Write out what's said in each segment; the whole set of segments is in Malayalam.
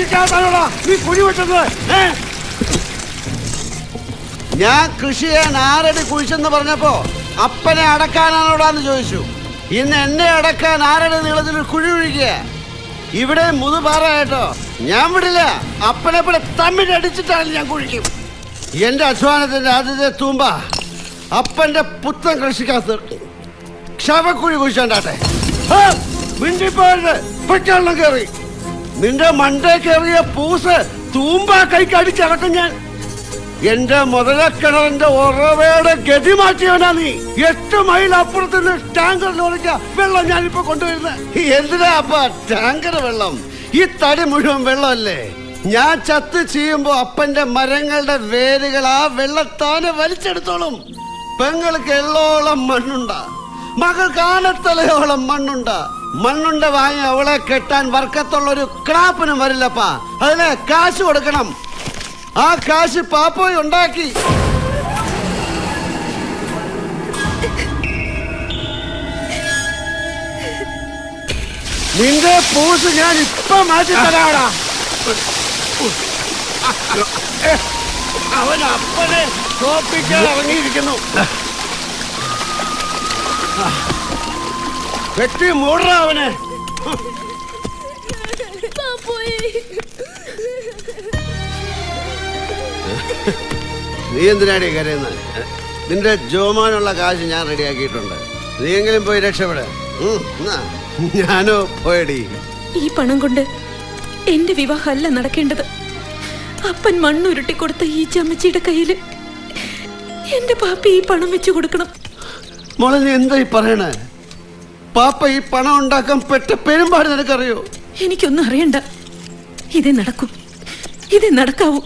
കൃഷിക്കാത്താണോടാ നീ കുഴി വെച്ചത്? ഞാൻ കൃഷി ചെയ്യാൻ 6 അടി കുഴിച്ചെന്ന് പറഞ്ഞപ്പോ അപ്പനെ അടക്കാനാണോടാന്ന് ചോദിച്ചു. ഇന്ന് എന്നെ അടക്കാൻ 6 അടി നീളത്തിൽ കുഴി ഒഴിക്കുക. ഇവിടെ മുതുപാറ കേട്ടോ, ഞാൻ വിടില്ല. അപ്പനെ പോലെ തമ്മിലടിച്ചിട്ടാണ് ഞാൻ കുഴിക്കും. എന്റെ അധ്വാനത്തിന്റെ ആദ്യത്തെ തൂമ്പ അപ്പന്റെ പുത്തൻ കൃഷിക്കാത്ത ക്ഷവക്കുഴി കുഴിച്ചാണ്ടാട്ടെ. മിണ്ടിപ്പോയത് പൊയ്ക്കാളം കയറി നിന്റെ മണ്ടേ കയറിയ പൂസ് തൂമ്പ കൈക്ക് അടിച്ചിറക്കും ഞാൻ. എന്റെ മുതലക്കിണറിന്റെ ഉറവയുടെ ഗതി മാറ്റിയവനാ നീ. 8 മൈൽ അപ്പുറത്തുനിന്ന് ടാങ്കർ ലോറിക്ക വെള്ളം ഞാനിപ്പോ കൊണ്ടുവരുന്നത്. എന്തിനാ അപ്പ ടാങ്കർ വെള്ളം? ഈ തടി മുഴുവൻ വെള്ളമല്ലേ? ഞാൻ ചത്ത് ചെയ്യുമ്പോ അപ്പന്റെ മരങ്ങളുടെ വേരുകൾ ആ വെള്ളത്താനെ വലിച്ചെടുത്തോളും. പെങ്ങൾക്ക് എള്ളോളം മണ്ണുണ്ട, മകൾക്ക് ആനത്തലയോളം മണ്ണുണ്ട. മണ്ണുണ്ട വാങ്ങി അവളെ കെട്ടാൻ വർക്കത്തുള്ളൊരു ക്ലാപ്പിനും വരില്ലപ്പാ. അതിന് കാശ് കൊടുക്കണം. ആ കാശ് പാപ്പോയി ഉണ്ടാക്കി. നിന്റെ പൂസ് ഞാൻ ഇപ്പൊ മാറ്റി തരാടാ. അവൻ അപ്പനെ തോപ്പിക്കാൻ ഇറങ്ങിയിരിക്കുന്നു. വെട്ടി മൂടറ അവനെ. നീ എന്തിനാടി കരയുന്നത്? നിന്റെ ജോമാനുള്ള കാശ് ഞാൻ റെഡിയാക്കിയിട്ടുണ്ട്. നീയെങ്കിലും പോയി രക്ഷപ്പെട. ഞാനോ പോയടി. ഈ പണം കൊണ്ട് എന്റെ വിവാഹമല്ല നടക്കേണ്ടത്. അപ്പൻ മണ്ണുരുട്ടി കൊടുത്ത ഈ ചമ്മച്ചിയുടെ കയ്യില് എന്റെ പാപ്പ ഈ പണം വെച്ചു കൊടുക്കണം. മോളെ നീ എന്തായി പറയണേ? പാപ്പ ഈ പണം ഉണ്ടാക്കാൻ പെട്ട പെരുമ്പാട് നിനക്കറിയോ? എനിക്കൊന്നും അറിയണ്ട. ഇതേ നടക്കൂ, ഇതേ നടക്കാവൂ.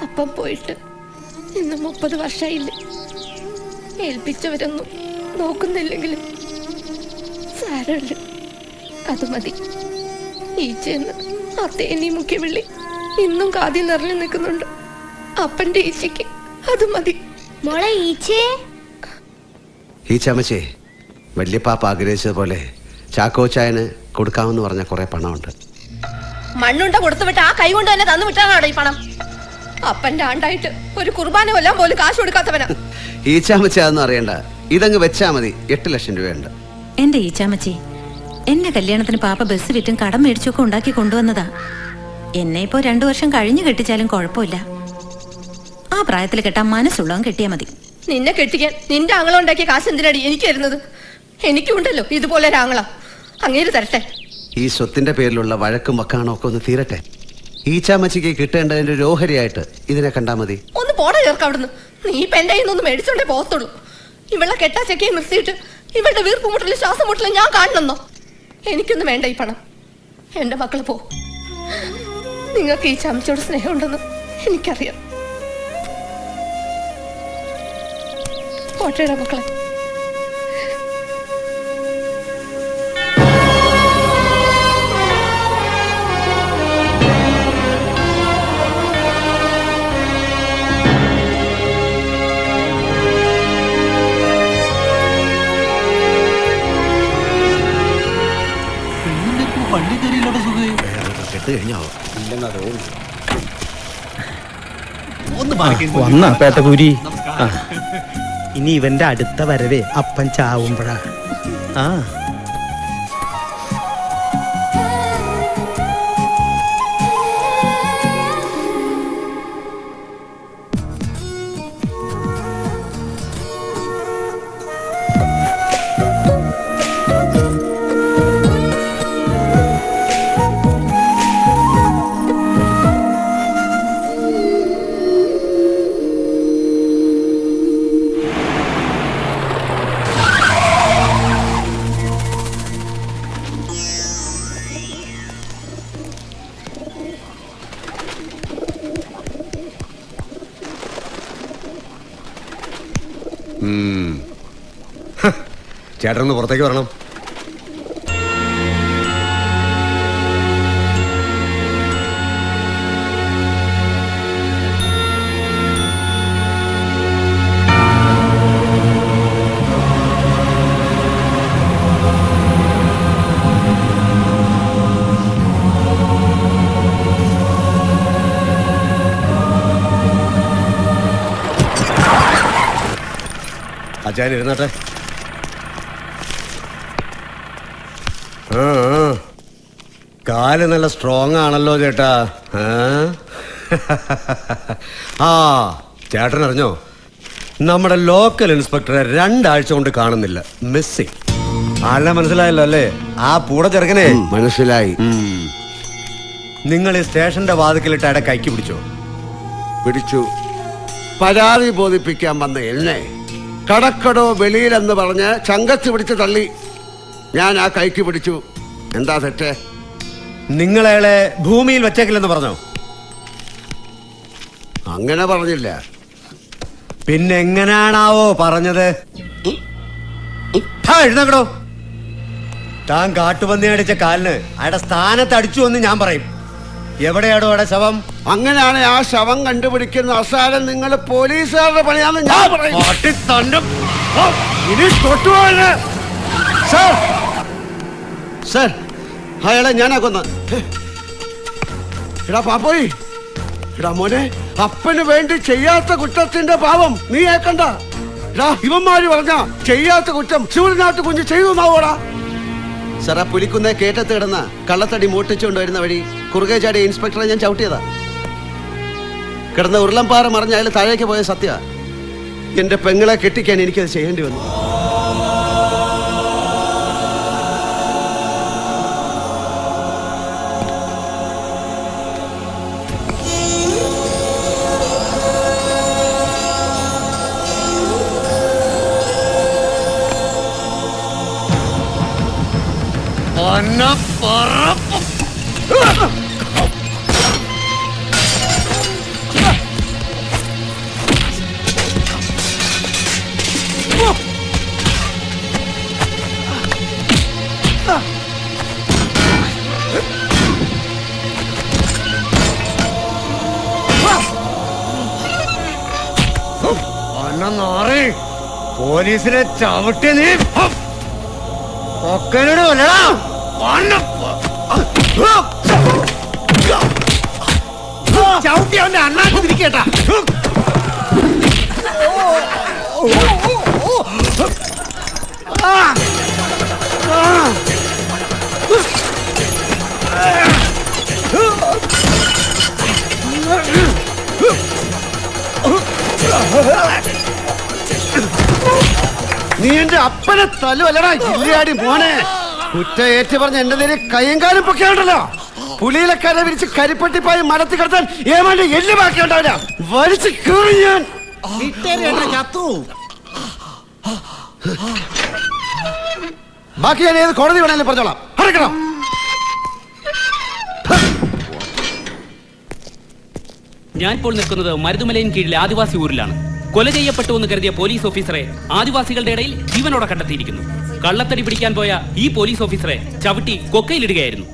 അപ്പം പോയിട്ട് ഇന്ന് 30 വർഷമായില്ലേ. ഏൽപ്പിച്ചവരൊന്നും നോക്കുന്നില്ലെങ്കിലും സാരമില്ല, അത് മതി. ഈച്ചയെന്ന് ആ തേനീ മുഖ്യ വിളി ഇന്നും കാതി നിറഞ്ഞു നിൽക്കുന്നുണ്ട്. അപ്പന്റെ ഈച്ചയ്ക്ക് അത് മതി. മോളെ ഈച്ചേ. ഈച്ചമ്മച്ചേ, വലിയ പാപ്പ ആഗ്രഹിച്ചതുപോലെ ചാക്കോച്ചായന് കൊടുക്കാമെന്ന് പറഞ്ഞ കുറെ പണമുണ്ട്. മണ്ണുണ്ട കൊടുത്തു വിട്ട് ആ കൈ കൊണ്ട് തന്നെ തന്നു വിട്ടാണോ ഈ പണം? അപ്പന്റെ ആണ്ടായിട്ട് ഒരു കുർബാന കൊല്ലാൻ പോലും കാശ് കൊടുക്കാത്തവനാ. ഈച്ചാമ്മച്ചി അതൊന്നും അറിയണ്ട, ഇതങ്ങ് വെച്ചാ മതി. 8 ലക്ഷം രൂപയുണ്ട്. എന്റെ ഈച്ചാമ്മച്ചി, എന്റെ കല്യാണത്തിന് പാപ്പ ബസ് വിറ്റും കടം മേടിച്ചൊക്കെ ഉണ്ടാക്കി കൊണ്ടുവന്നതാ. എന്നെ ഇപ്പോ 2 വർഷം കഴിഞ്ഞു കെട്ടിച്ചാലും കുഴപ്പമില്ല. ആ പ്രായത്തിൽ കെട്ടാൻ മനസ്സുള്ളവൻ കെട്ടിയാ മതി. നിന്നെ കെട്ടിക്കാൻ നിന്റെ ആങ്ങള ഉണ്ടാക്കിയ കാശ് എന്തിനാടി എനിക്ക് തരുന്നത്? എനിക്കുണ്ടല്ലോ ഇതുപോലെ ഒരു ആങ്ങള. അങ്ങേര് തരട്ടെ. ഈ സ്വത്തിന്റെ പേരിലുള്ള വഴക്കും വക്കാണൊക്കെ ഒന്ന് തീരട്ടെ. ഈച്ചാമ്മച്ചിക്ക് കിട്ടേണ്ടതിന്റെ ഒരു ഓഹരിയായിട്ട് ഇതിനെ കണ്ടാ മതി. ഒന്ന് പോടാ ചേർക്ക അവിടുന്ന്. നീ ഇപ്പൊ എന്റെ കയ്യിൽ മേടിച്ചോണ്ടേ പോകത്തുള്ളൂ. ഇവളെ കെട്ടാ ചെക്കയെ നിർത്തിയിട്ട് ഇവളുടെ വീർപ്പ് മുട്ടലും ശ്വാസം മുട്ടലും ഞാൻ കാണണമെന്നോ? എനിക്കൊന്നും വേണ്ട ഈ പണം. എന്റെ മക്കള് പോ. നിങ്ങൾക്ക് ഈ ചമച്ചോട് സ്നേഹമുണ്ടെന്ന് എനിക്കറിയാം. പോട്ടേടാ മക്കളെ. വന്ന പേട്ടകൂരി. ഇനി ഇവന്റെ അടുത്ത വരവേ അപ്പൻ ചാവുമ്പോഴാ. ആ ചേട്ടനൊന്ന് പുറത്തേക്ക് വരണം. ആചാര്യ ഇരുന്നട്ടെ. കാല് നല്ല സ്ട്രോങ് ആണല്ലോ ചേട്ടാ. ആ ചേട്ടൻ അറിഞ്ഞോ, നമ്മുടെ ലോക്കൽ ഇൻസ്പെക്ടറെ 2 ആഴ്ച കൊണ്ട് കാണുന്നില്ല, മിസ്സിംഗ്. ആളെ മനസ്സിലായല്ലോ അല്ലേ? ആ പൂട ചെറുക്കനെ മനസ്സിലായി. നിങ്ങൾ ഈ സ്റ്റേഷന്റെ വാതിക്കലിട്ട് അയാളെ കൈക്ക് പിടിച്ചോ? പിടിച്ചു. പരാതി ബോധിപ്പിക്കാൻ വന്ന എന്നെ കടക്കടോ വെളിയിലെന്ന് പറഞ്ഞ് ചങ്കത്ത് പിടിച്ച് തള്ളി. ഞാൻ ആ കൈക്ക് പിടിച്ചു. എന്താ തെറ്റ്? നിങ്ങൾ അയാളെ ഭൂമിയിൽ വെച്ചേക്കില്ലെന്ന് പറഞ്ഞോ? അങ്ങനെ പറഞ്ഞില്ല. പിന്നെ എങ്ങനെയാണാവോ പറഞ്ഞത്? എഴുന്നേക്കടോ. താൻ കാട്ടുപന്നി അടിച്ച കാലിന് അയാളുടെ സ്ഥാനത്ത് അടിച്ചു എന്ന് ഞാൻ പറയും. എവിടെയാടോ അവിടെ ശവം? അങ്ങനെയാണ് ആ ശവം കണ്ടുപിടിക്കുന്ന അവസാനം നിങ്ങൾ പോലീസുകാരുടെ പണിയാന്ന് ഞാൻ പറയും. ഇനി തൊട്ടുപോകരുത്. സർ, സർ, അയാളെ ഞാനാ കൊന്ന. എടാ പാപ്പോയി, എടാ മോനെ, അപ്പന് വേണ്ടി ചെയ്യാത്ത കുറ്റത്തിന്റെ പാവം നീ ഏക്കണ്ട. എടാ ഇവന്മാര് പറഞ്ഞ ചെയ്യാത്ത കുറ്റം ശിവനാട്ട് കുഞ്ഞ് ചെയ്തുന്നാവോടാ. സാർ, ആ പുലിക്കുന്നേ കേട്ടത്ത് കിടന്ന കള്ളത്തടി മൂട്ടിച്ചുകൊണ്ട് വരുന്ന വഴി കുറുകെ ചാടിയ ഇൻസ്പെക്ടറെ ഞാൻ ചവിട്ടിയതാ. കിടന്ന ഉരുളംപാറ മറിഞ്ഞ അയാൾ താഴേക്ക് പോയ സത്യ. എന്റെ പെങ്ങളെ കെട്ടിക്കാൻ എനിക്കത് ചെയ്യേണ്ടി വന്നു. പോലീസിനെ ചവിട്ടി നീ ഒക്കനോട് കൊല്ലടാ. ചവിട്ടി അവന്റെ അണ്ണാക്ക് തിരിക്കേട്ടാ. നീ എന്റെ അപ്പനെ തല്ലുവല്ലടാ ഇല്ലാടി മോനെ. കുറ്റ ഏറ്റു പറഞ്ഞ എന്റെ നേരെ കയ്യും കാലും പൊക്കെയുണ്ടല്ലോ. പുലിയിലക്കാരെ വിരിച്ച് കരിപ്പട്ടിപ്പായി മരത്തി കിടത്താൻ ഏമാണ്ട് എല്ല് ബാക്കിയുണ്ടാവില്ല. വലിച്ചു കീറി ഞാൻ. ബാക്കി ഞാൻ ഏത് കോടതി വേണേലും പറഞ്ഞോളാം. അടക്കണം. ഞാൻ ഇപ്പോൾ നിൽക്കുന്നത് മരുതുമലയിൻ കീഴിലെ ആദിവാസി ഊരിലാണ്. കൊല ചെയ്യപ്പെട്ടു എന്ന് കരുതിയ പോലീസ് ഓഫീസറെ ആദിവാസികളുടെ ഇടയിൽ ജീവനോടെ കണ്ടെത്തിയിരിക്കുന്നു. കള്ളത്തടി പിടിക്കാൻ പോയ ഈ പോലീസ് ഓഫീസറെ ചവിട്ടി കൊക്കയിലിടുകയായിരുന്നു.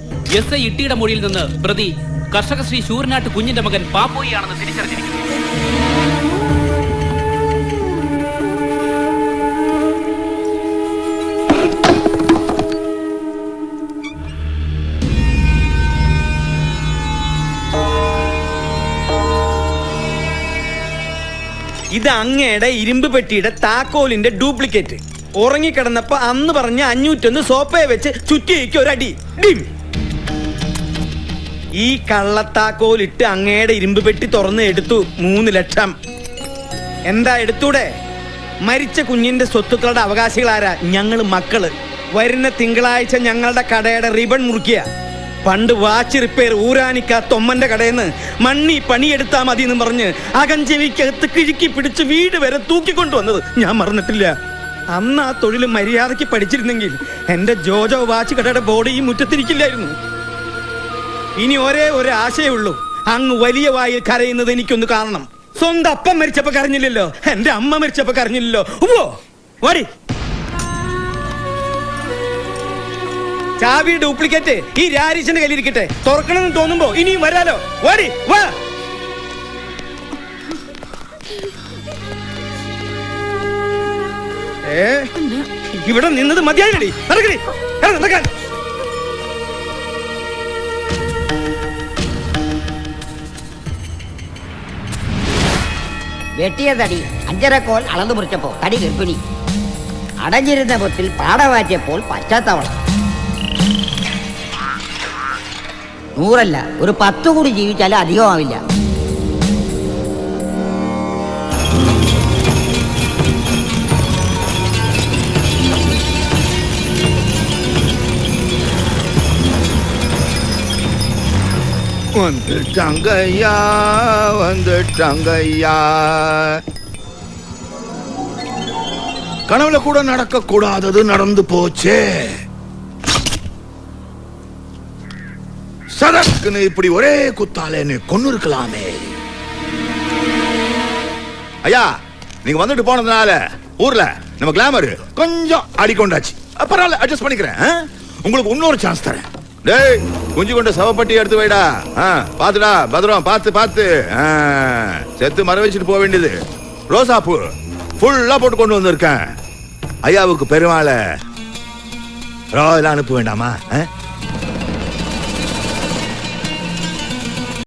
SI ഇട്ടിയുടെ മൊഴിയിൽ നിന്ന് പ്രതി കർഷക ശ്രീ ശൂരനാട്ട് കുഞ്ഞിന്റെ മകൻ പാപ്പോയിയാണെന്ന് തിരിച്ചറിഞ്ഞിരിക്കുന്നു. ഇത് അങ്ങയുടെ ഇരുമ്പ് പെട്ടിയുടെ താക്കോലിന്റെ ഡ്യൂപ്ലിക്കേറ്റ്. ഉറങ്ങിക്കിടന്നപ്പോ അന്ന് പറഞ്ഞ 501 സോപ്പയെ വെച്ച് ചുറ്റിക്ക് ഒരടി. ഈ കള്ളത്താക്കോലിട്ട് അങ്ങയുടെ ഇരുമ്പ് പെട്ടി തുറന്ന് എടുത്തു 3 ലക്ഷം. എന്താ എടുത്തൂടെ? മരിച്ച കുഞ്ഞിന്റെ സ്വത്തുക്കളുടെ അവകാശികളാരാ? ഞങ്ങള് മക്കള്. വരുന്ന തിങ്കളാഴ്ച ഞങ്ങളുടെ കടയുടെ റിബൺ മുറിക്കുക. പണ്ട് വാച്ച് റിപ്പയർ ഊരാനിക്ക തൊമ്മന്റെ കടയിന്ന് മണ്ണി പണിയെടുത്താ മതി എന്ന് പറഞ്ഞ് അകഞ്ചെവിക്കകത്ത് കിഴുക്കി പിടിച്ച് വീട് വരെ തൂക്കിക്കൊണ്ടുവന്നത് ഞാൻ മറന്നിട്ടില്ല. അന്ന് ആ തൊഴിൽ മര്യാദയ്ക്ക് പഠിച്ചിരുന്നെങ്കിൽ എന്റെ ജോജോ വാച്ച് കടയുടെ ബോർഡ് ഈ മുറ്റത്തിരിക്കില്ലായിരുന്നു. ഇനി ഒരേ ഒരു ആശയേ ഉള്ളൂ, അങ്ങ് വലിയ വായിൽ കരയുന്നത് എനിക്കൊന്ന് കാണണം. സ്വന്തം അപ്പം മരിച്ചപ്പോ കരഞ്ഞില്ലല്ലോ, എന്റെ അമ്മ മരിച്ചപ്പോ കരഞ്ഞില്ലല്ലോ. ഓ വാടി. ചാവി ഡ്യൂപ്ലിക്കേറ്റ് ഈ രാരീശന്റെ കയ്യിലിരിക്കട്ടെ. തുറക്കണമെന്ന് തോന്നുമ്പോ ഇനിയും വരാലോ. വാടി വാ. ഇവിടെ നിന്നത് മതിയായില്ലടി. നടക്കടി. നടക്കാൻ. വെട്ടിയ തടി 5.5 കോൽ അളന്നു മുറിച്ചപ്പോ തടി ഗർഭിണി. അടഞ്ഞിരുന്ന പൊത്തിൽ പാടവാറ്റിയപ്പോൾ പച്ചത്തവള. 100 ഒരു 10 കൂടി ജീവിച്ചാലും അധികമാവില്ല. வந்துட்டாங்கய்யா வந்துட்டாங்கய்யா. கனவுல கூட நடக்க கூடாதது நடந்து போச்சே. சதக்குன்னு இப்படி ஒரே குத்தாலேன்னு கொன்னு இருக்கலாமே. ஐயா நீங்க வந்துட்டு போனதுனால ஊர்ல நம்ம கிளாமர் கொஞ்சம் அடிக்கொண்டாச்சு. பரவாயில்ல அட்ஜஸ்ட் பண்ணிக்கிறேன். உங்களுக்கு இன்னொரு சான்ஸ் தரேன். டேய் குஞ்சு கொண்ட சவப்பட்டி எடுத்து வைடா. பாத்துடா பத்திரம் பார்த்து பார்த்து. செத்து மர வச்சுட்டு போக வேண்டியது. ரோசாப்பூ ஃபுல்லா போட்டு கொண்டு வந்திருக்கேன். ஐயாவுக்கு பெருமாளை ராயெல்லாம் அனுப்ப வேண்டாமா?